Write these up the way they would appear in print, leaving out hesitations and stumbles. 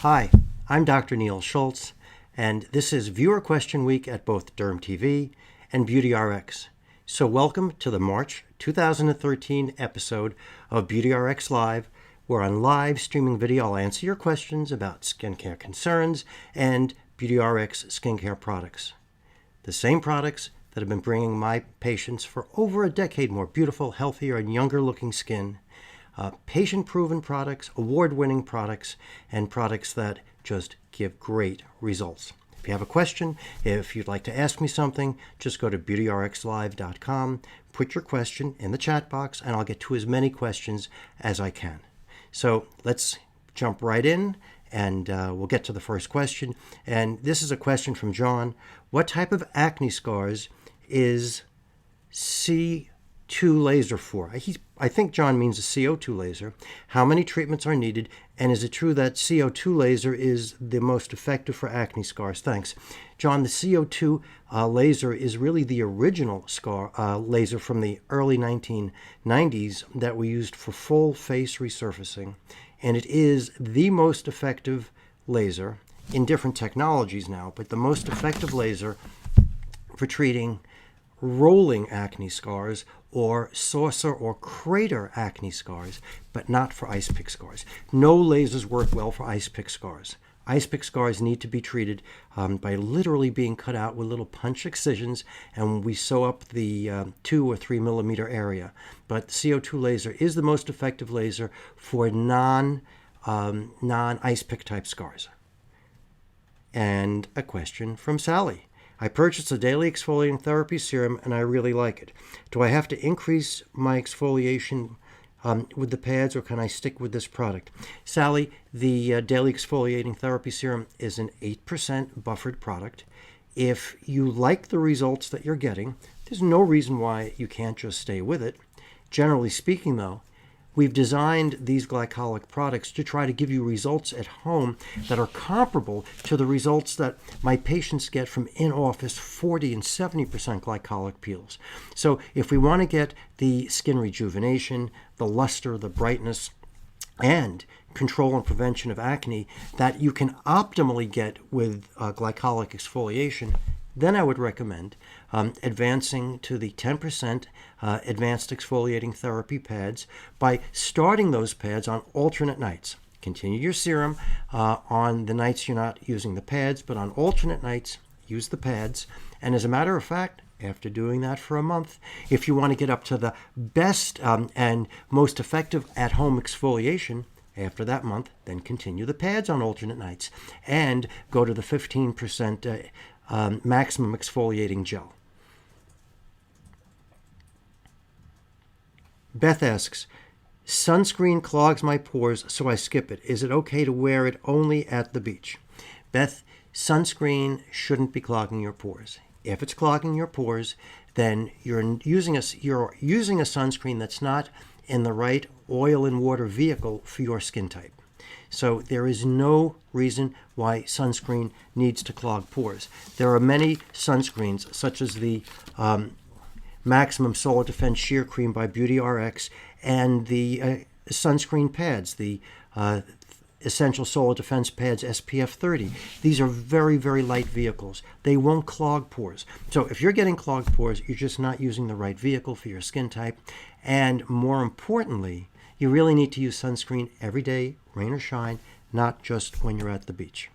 Hi, I'm Dr. Neil Schultz, and this is Viewer Question Week at both Derm TV and BeautyRx. So welcome to the March 2013 episode of BeautyRx Live, where on live streaming video I'll answer your questions about skincare concerns and BeautyRx skincare products. The same products that have been bringing my patients for over a decade more beautiful, healthier, and younger looking skin. Patient-proven products, award-winning products, and products that just give great results. If you have a question, if you'd like to ask me something, just go to BeautyRxLive.com, put your question in the chat box, and I'll get to as many questions as I can. So let's jump right in, and we'll get to the first question. And this is a question from John. What type of acne scars is C2 laser for? I think John means a CO2 laser. How many treatments are needed? And is it true that CO2 laser is the most effective for acne scars? Thanks. John, the CO2 laser is really the original scar laser from the early 1990s that we used for full face resurfacing. And it is the most effective laser in different technologies now, but the most effective laser for treating rolling acne scars or saucer or crater acne scars, but not for ice pick scars. No lasers work well for ice pick scars. Ice pick scars need to be treated by literally being cut out with little punch excisions, and we sew up the 2 or 3 millimeter area. But the CO2 laser is the most effective laser for non-ice pick type scars. And a question from Sally. I purchased a daily exfoliating therapy serum and I really like it. Do I have to increase my exfoliation with the pads, or can I stick with this product? Sally, the daily exfoliating therapy serum is an 8% buffered product. If you like the results that you're getting, there's no reason why you can't just stay with it. Generally speaking, though, we've designed these glycolic products to try to give you results at home that are comparable to the results that my patients get from in-office 40 and 70% glycolic peels. So if we want to get the skin rejuvenation, the luster, the brightness, and control and prevention of acne that you can optimally get with glycolic exfoliation, then I would recommend advancing to the 10% advanced exfoliating therapy pads by starting those pads on alternate nights. Continue your serum on the nights you're not using the pads, but on alternate nights, use the pads. And as a matter of fact, after doing that for a month, if you want to get up to the best and most effective at-home exfoliation, after that month, then continue the pads on alternate nights and go to the 15% maximum exfoliating gel. Beth asks, sunscreen clogs my pores, so I skip it. Is it okay to wear it only at the beach? Beth, sunscreen shouldn't be clogging your pores. If it's clogging your pores, then you're using a sunscreen that's not in the right oil and water vehicle for your skin type. So there is no reason why sunscreen needs to clog pores. There are many sunscreens, such as the Maximum Solar Defense Sheer Cream by BeautyRx and the sunscreen pads, the Essential Solar Defense Pads SPF 30. These are very, very light vehicles. They won't clog pores. So if you're getting clogged pores, you're just not using the right vehicle for your skin type. And more importantly, you really need to use sunscreen every day, rain or shine, not just when you're at the beach.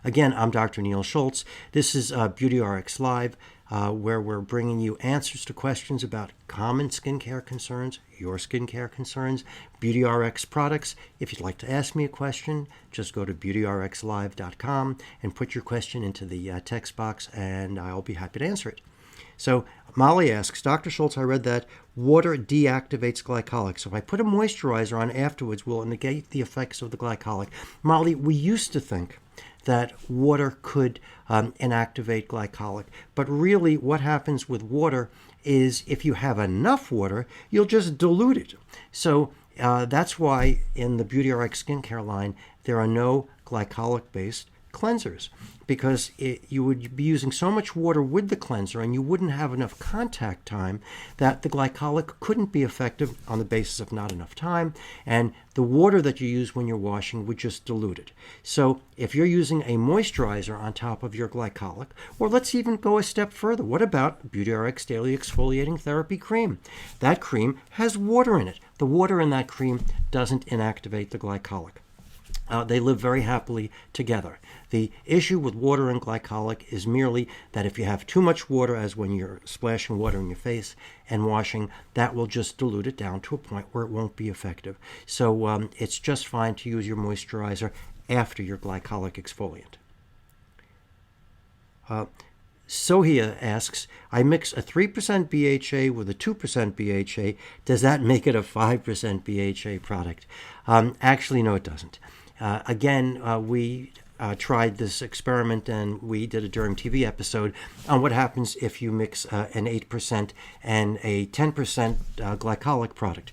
Again, I'm Dr. Neil Schultz. This is BeautyRx Live, where we're bringing you answers to questions about common skincare concerns, your skincare concerns, BeautyRx products. If you'd like to ask me a question, just go to BeautyRxLive.com and put your question into the text box, and I'll be happy to answer it. So Molly asks, Dr. Schultz, I read that water deactivates glycolic. So if I put a moisturizer on afterwards, will it negate the effects of the glycolic? Molly, we used to think that water could inactivate glycolic. But really what happens with water is if you have enough water, you'll just dilute it. So that's why in the BeautyRx skincare line, there are no glycolic-based cleansers because you would be using so much water with the cleanser and you wouldn't have enough contact time that the glycolic couldn't be effective on the basis of not enough time, and the water that you use when you're washing would just dilute it. So if you're using a moisturizer on top of your glycolic, or let's even go a step further, what about BeautyRx Daily Exfoliating Therapy Cream? That cream has water in it. The water in that cream doesn't inactivate the glycolic. They live very happily together. The issue with water and glycolic is merely that if you have too much water, as when you're splashing water in your face and washing, that will just dilute it down to a point where it won't be effective. So it's just fine to use your moisturizer after your glycolic exfoliant. Sohia asks, I mix a 3% BHA with a 2% BHA. Does that make it a 5% BHA product? Actually, no, it doesn't. We tried this experiment and we did a Derm TV episode on what happens if you mix an 8% and a 10% glycolic product.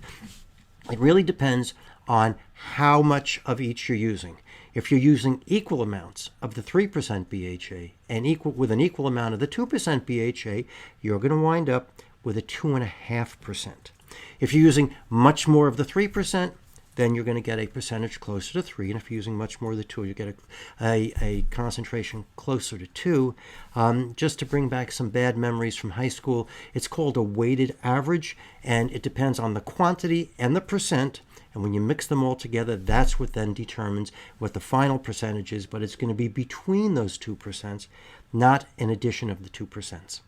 It really depends on how much of each you're using. If you're using equal amounts of the 3% BHA and with an equal amount of the 2% BHA, you're going to wind up with a 2.5%. If you're using much more of the 3%, then you're going to get a percentage closer to 3. And if you're using much more of the 2, you get a concentration closer to 2. Just to bring back some bad memories from high school, it's called a weighted average, and it depends on the quantity and the percent. And when you mix them all together, that's what then determines what the final percentage is, but it's going to be between those 2%, not in addition of the 2%.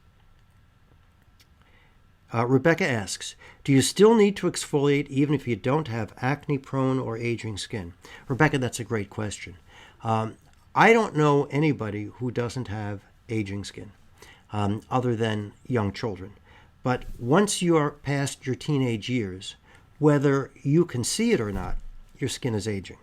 Rebecca asks, do you still need to exfoliate even if you don't have acne-prone or aging skin? Rebecca, that's a great question. I don't know anybody who doesn't have aging skin other than young children. But once you're past your teenage years, whether you can see it or not, your skin is aging.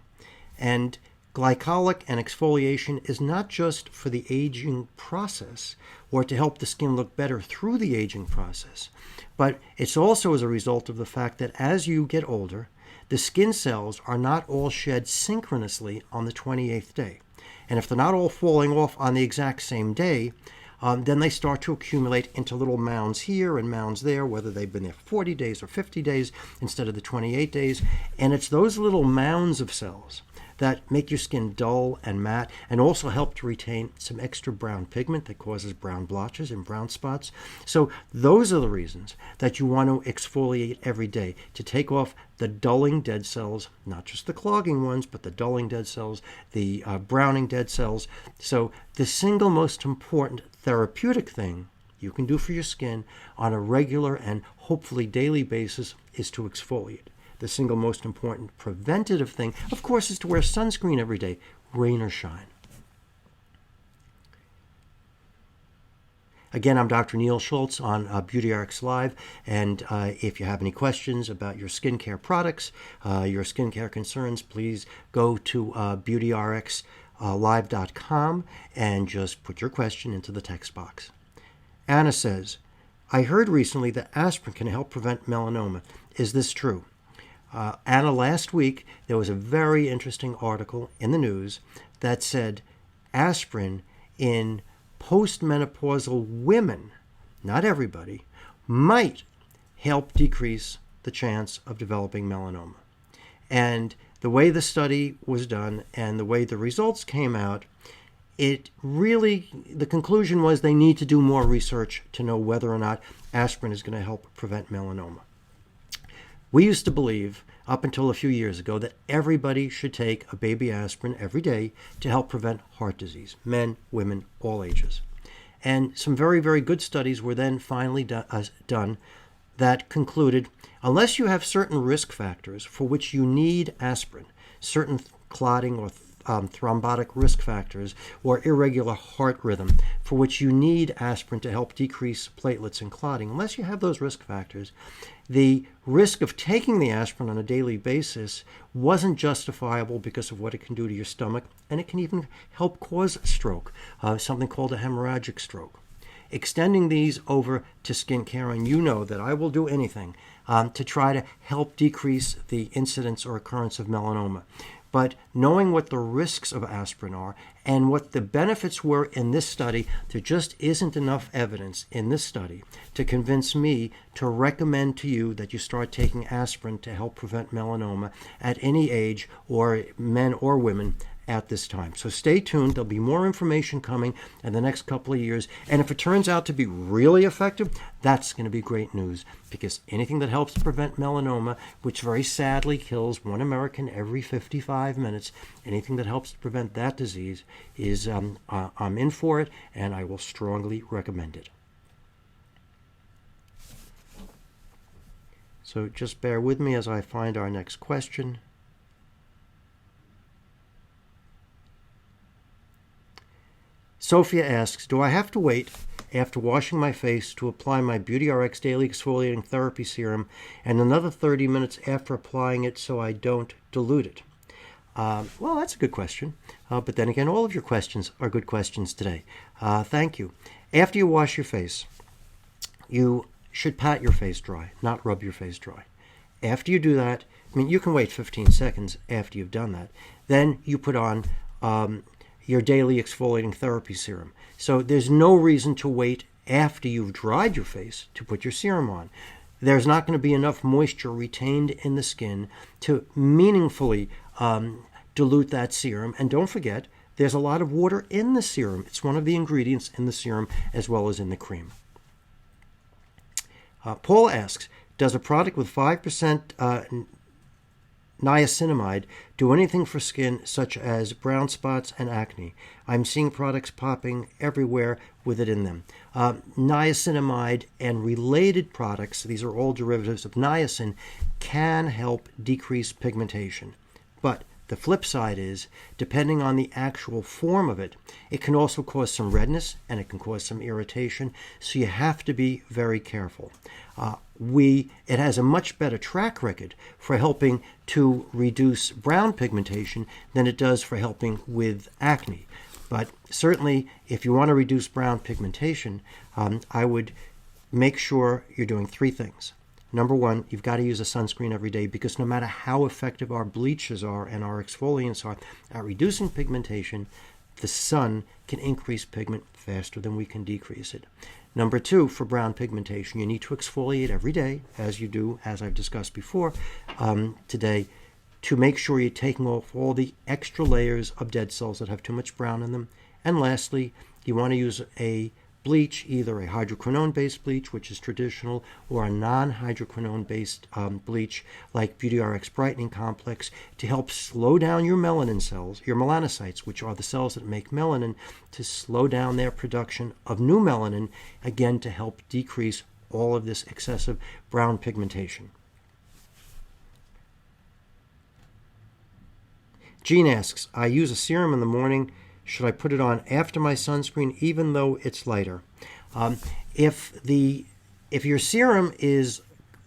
And glycolic and exfoliation is not just for the aging process or to help the skin look better through the aging process, but it's also as a result of the fact that as you get older, the skin cells are not all shed synchronously on the 28th day. And if they're not all falling off on the exact same day, then they start to accumulate into little mounds here and mounds there, whether they've been there 40 days or 50 days instead of the 28 days. And it's those little mounds of cells that make your skin dull and matte and also help to retain some extra brown pigment that causes brown blotches and brown spots. So those are the reasons that you want to exfoliate every day, to take off the dulling dead cells, not just the clogging ones, but the dulling dead cells, the browning dead cells. So the single most important therapeutic thing you can do for your skin on a regular and hopefully daily basis is to exfoliate. The single most important preventative thing, of course, is to wear sunscreen every day, rain or shine. Again, I'm Dr. Neil Schultz on BeautyRx Live, and if you have any questions about your skincare products, your skincare concerns, please go to BeautyRxLive.com and just put your question into the text box. Anna says, I heard recently that aspirin can help prevent melanoma. Is this true? Anna, last week there was a very interesting article in the news that said aspirin in postmenopausal women, not everybody, might help decrease the chance of developing melanoma. And the way the study was done and the way the results came out, the conclusion was they need to do more research to know whether or not aspirin is going to help prevent melanoma. We used to believe, up until a few years ago, that everybody should take a baby aspirin every day to help prevent heart disease, men, women, all ages. And some very, very good studies were then finally done that concluded, unless you have certain risk factors for which you need aspirin, certain clotting or thrombotic risk factors or irregular heart rhythm for which you need aspirin to help decrease platelets and clotting, unless you have those risk factors, the risk of taking the aspirin on a daily basis wasn't justifiable because of what it can do to your stomach, and it can even help cause stroke, something called a hemorrhagic stroke. Extending these over to skincare, and you know that I will do anything to try to help decrease the incidence or occurrence of melanoma. But knowing what the risks of aspirin are and what the benefits were in this study, there just isn't enough evidence in this study to convince me to recommend to you that you start taking aspirin to help prevent melanoma at any age, or men or women, at this time. So stay tuned. There'll be more information coming in the next couple of years. And if it turns out to be really effective, that's going to be great news, because anything that helps prevent melanoma, which very sadly kills 1 American every 55 minutes, anything that helps prevent that disease is, I'm in for it, and I will strongly recommend it. So just bear with me as I find our next question. Sophia asks, do I have to wait after washing my face to apply my BeautyRx Daily Exfoliating Therapy Serum and another 30 minutes after applying it so I don't dilute it? Well, that's a good question. But then again, all of your questions are good questions today. Thank you. After you wash your face, you should pat your face dry, not rub your face dry. After you do that, I mean, you can wait 15 seconds after you've done that. Then you put on your daily exfoliating therapy serum. So there's no reason to wait after you've dried your face to put your serum on. There's not going to be enough moisture retained in the skin to meaningfully dilute that serum. And don't forget, there's a lot of water in the serum. It's one of the ingredients in the serum as well as in the cream. Paul asks, does a product with 5% niacinamide do anything for skin such as brown spots and acne? I'm seeing products popping everywhere with it in them. Niacinamide and related products, these are all derivatives of niacin, can help decrease pigmentation. But the flip side is, depending on the actual form of it, it can also cause some redness and it can cause some irritation, so you have to be very careful. It has a much better track record for helping to reduce brown pigmentation than it does for helping with acne. But certainly, if you want to reduce brown pigmentation, I would make sure you're doing 3 things. Number 1, you've got to use a sunscreen every day, because no matter how effective our bleaches are and our exfoliants are at reducing pigmentation, the sun can increase pigment faster than we can decrease it. Number 2, for brown pigmentation, you need to exfoliate every day, as you do, as I've discussed before today, to make sure you're taking off all the extra layers of dead cells that have too much brown in them. And lastly, you want to use a bleach, either a hydroquinone-based bleach, which is traditional, or a non-hydroquinone-based bleach like BeautyRx Brightening Complex, to help slow down your melanin cells, your melanocytes, which are the cells that make melanin, to slow down their production of new melanin, again to help decrease all of this excessive brown pigmentation. Jean asks, I use a serum in the morning. Should I put it on after my sunscreen, even though it's lighter? If your serum is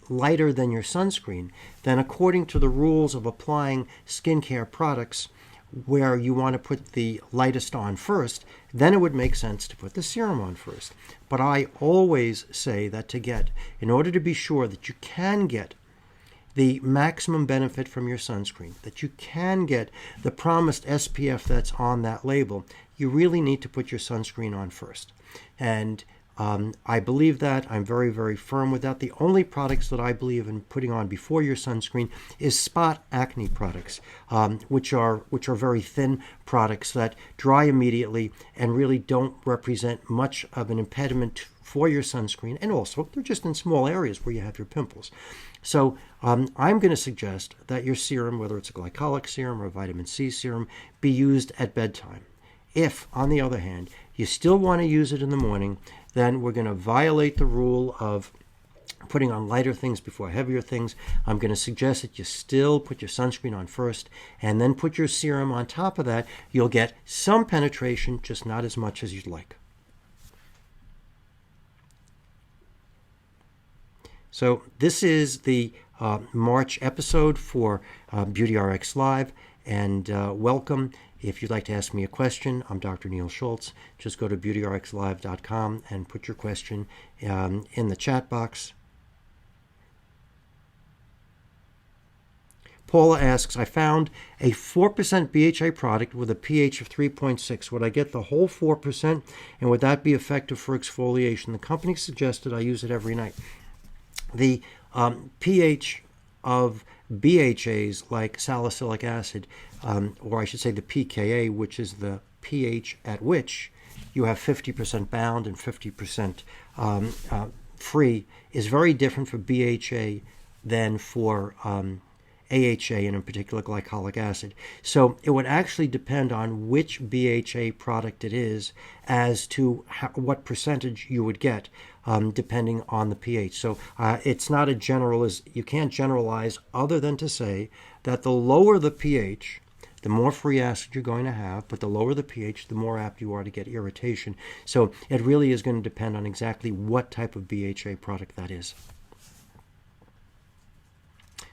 lighter than your sunscreen, then according to the rules of applying skincare products, where you want to put the lightest on first, then it would make sense to put the serum on first. But I always say that in order to be sure that you can get the maximum benefit from your sunscreen, that you can get the promised SPF that's on that label, you really need to put your sunscreen on first. And I believe that. I'm very, very firm with that. The only products that I believe in putting on before your sunscreen is spot acne products, which are very thin products that dry immediately and really don't represent much of an impediment for your sunscreen. And also, they're just in small areas where you have your pimples. So I'm going to suggest that your serum, whether it's a glycolic serum or a vitamin C serum, be used at bedtime. If, on the other hand, you still want to use it in the morning, then we're going to violate the rule of putting on lighter things before heavier things. I'm going to suggest that you still put your sunscreen on first and then put your serum on top of that. You'll get some penetration, just not as much as you'd like. So this is the March episode for BeautyRx Live, and welcome. If you'd like to ask me a question, I'm Dr. Neil Schultz. Just go to BeautyRxLive.com and put your question in the chat box. Paula asks, I found a 4% BHA product with a pH of 3.6. Would I get the whole 4%, and would that be effective for exfoliation? The company suggested I use it every night. The pH of BHAs like salicylic acid, or I should say the pKa, which is the pH at which you have 50% bound and 50% free, is very different for BHA than for AHA, and in particular glycolic acid. So it would actually depend on which BHA product it is as to what percentage you would get, depending on the pH. So it's not a you can't generalize other than to say that the lower the pH, the more free acid you're going to have, but the lower the pH, the more apt you are to get irritation. So it really is going to depend on exactly what type of BHA product that is.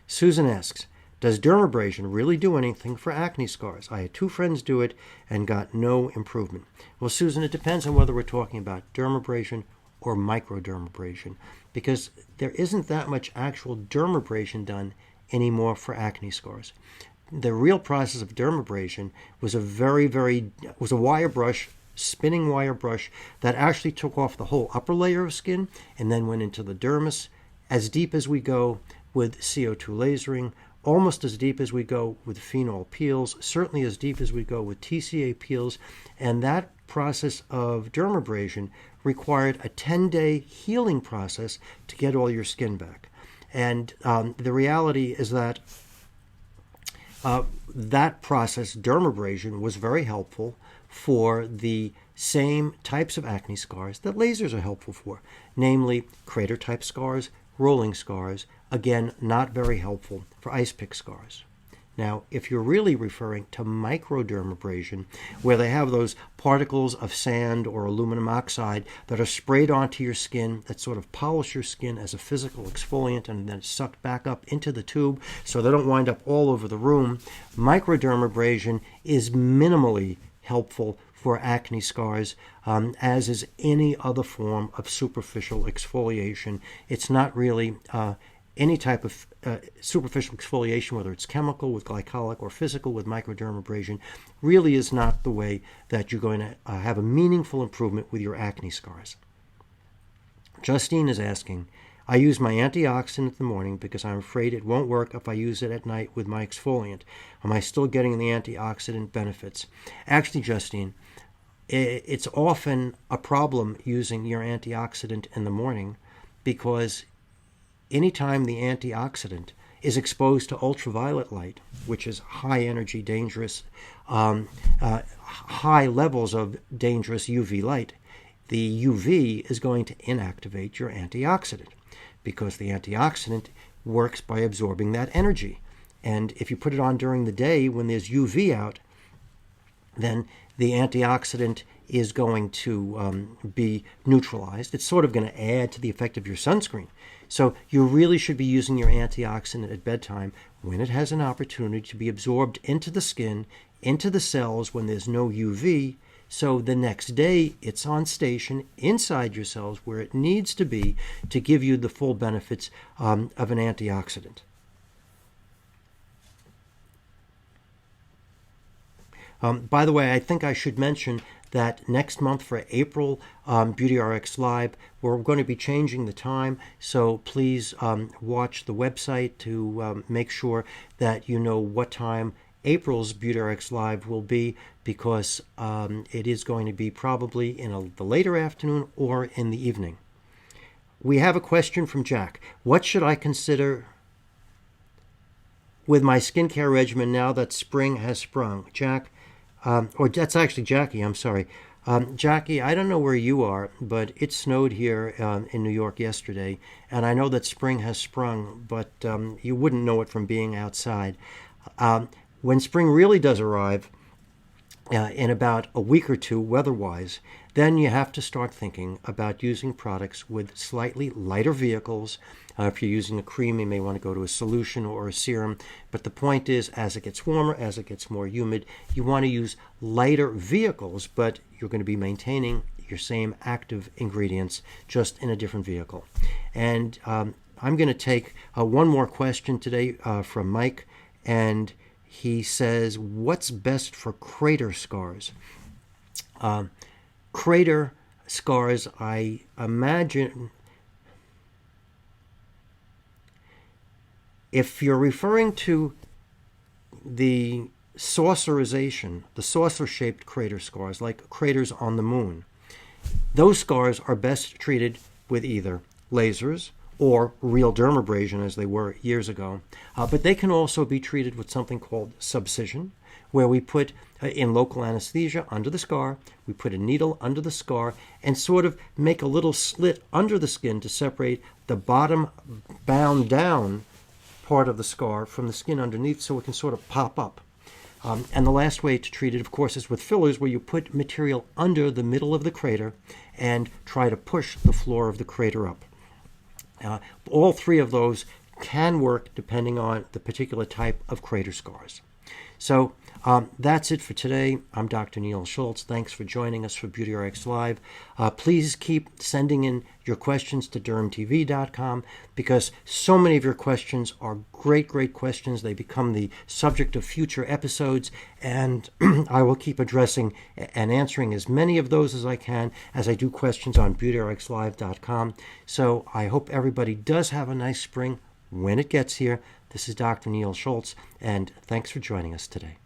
Susan asks, does dermabrasion really do anything for acne scars? I had 2 friends do it and got no improvement. Well, Susan, it depends on whether we're talking about dermabrasion or microdermabrasion, because there isn't that much actual dermabrasion done anymore for acne scars. The real process of dermabrasion was a wire brush, spinning wire brush, that actually took off the whole upper layer of skin and then went into the dermis, as deep as we go with CO2 lasering, almost as deep as we go with phenol peels, certainly as deep as we go with TCA peels. And that process of dermabrasion required a 10-day healing process to get all your skin back. And the reality is that that process, dermabrasion, was very helpful for the same types of acne scars that lasers are helpful for, namely crater-type scars, rolling scars, again, not very helpful for ice pick scars. Now, if you're really referring to microdermabrasion, where they have those particles of sand or aluminum oxide that are sprayed onto your skin that sort of polish your skin as a physical exfoliant and then sucked back up into the tube so they don't wind up all over the room, microdermabrasion is minimally helpful for acne scars, as is any other form of superficial exfoliation. It's not really any type of superficial exfoliation, whether it's chemical with glycolic or physical with microdermabrasion, really is not the way that you're going to have a meaningful improvement with your acne scars. Justine is asking, I use my antioxidant in the morning because I'm afraid it won't work if I use it at night with my exfoliant. Am I still getting the antioxidant benefits? Actually, Justine, it's often a problem using your antioxidant in the morning, because anytime the antioxidant is exposed to ultraviolet light, which is high energy, dangerous, high levels of dangerous UV light, the UV is going to inactivate your antioxidant, because the antioxidant works by absorbing that energy. And if you put it on during the day when there's UV out, then the antioxidant is going to be neutralized. It's sort of going to add to the effect of your sunscreen. So you really should be using your antioxidant at bedtime when it has an opportunity to be absorbed into the skin, into the cells when there's no UV, so the next day it's on station inside your cells where it needs to be to give you the full benefits of an antioxidant. By the way, I think I should mention that next month for April BeautyRx Live, we're going to be changing the time, so please watch the website to make sure that you know what time April's BeautyRx Live will be, because it is going to be probably in the later afternoon or in the evening. We have a question from Jack. What should I consider with my skincare regimen now that spring has sprung? Jack, or that's actually Jackie, I'm sorry. Jackie, I don't know where you are, but it snowed here in New York yesterday, and I know that spring has sprung, but you wouldn't know it from being outside. When spring really does arrive, in about a week or two weather-wise, then you have to start thinking about using products with slightly lighter vehicles. If you're using a cream, you may want to go to a solution or a serum. But the point is, as it gets warmer, as it gets more humid, you want to use lighter vehicles, but you're going to be maintaining your same active ingredients, just in a different vehicle. And I'm going to take one more question today from Mike. and he says, what's best for crater scars? Crater scars, I imagine, if you're referring to the saucerization, the saucer-shaped crater scars, like craters on the moon, those scars are best treated with either lasers or real dermabrasion, as they were years ago. But they can also be treated with something called subcision, where we put, in local anesthesia under the scar, we put a needle under the scar and sort of make a little slit under the skin to separate the bottom bound down part of the scar from the skin underneath, so it can sort of pop up. And the last way to treat it, of course, is with fillers, where you put material under the middle of the crater and try to push the floor of the crater up. All three of those can work depending on the particular type of crater scars. So that's it for today. I'm Dr. Neil Schultz. Thanks for joining us for BeautyRx Live. Please keep sending in your questions to dermtv.com, because so many of your questions are great questions. They become the subject of future episodes, and I will keep addressing and answering as many of those as I can as I do questions on BeautyRxLive.com. So I hope everybody does have a nice spring when it gets here. This is Dr. Neil Schultz, and thanks for joining us today.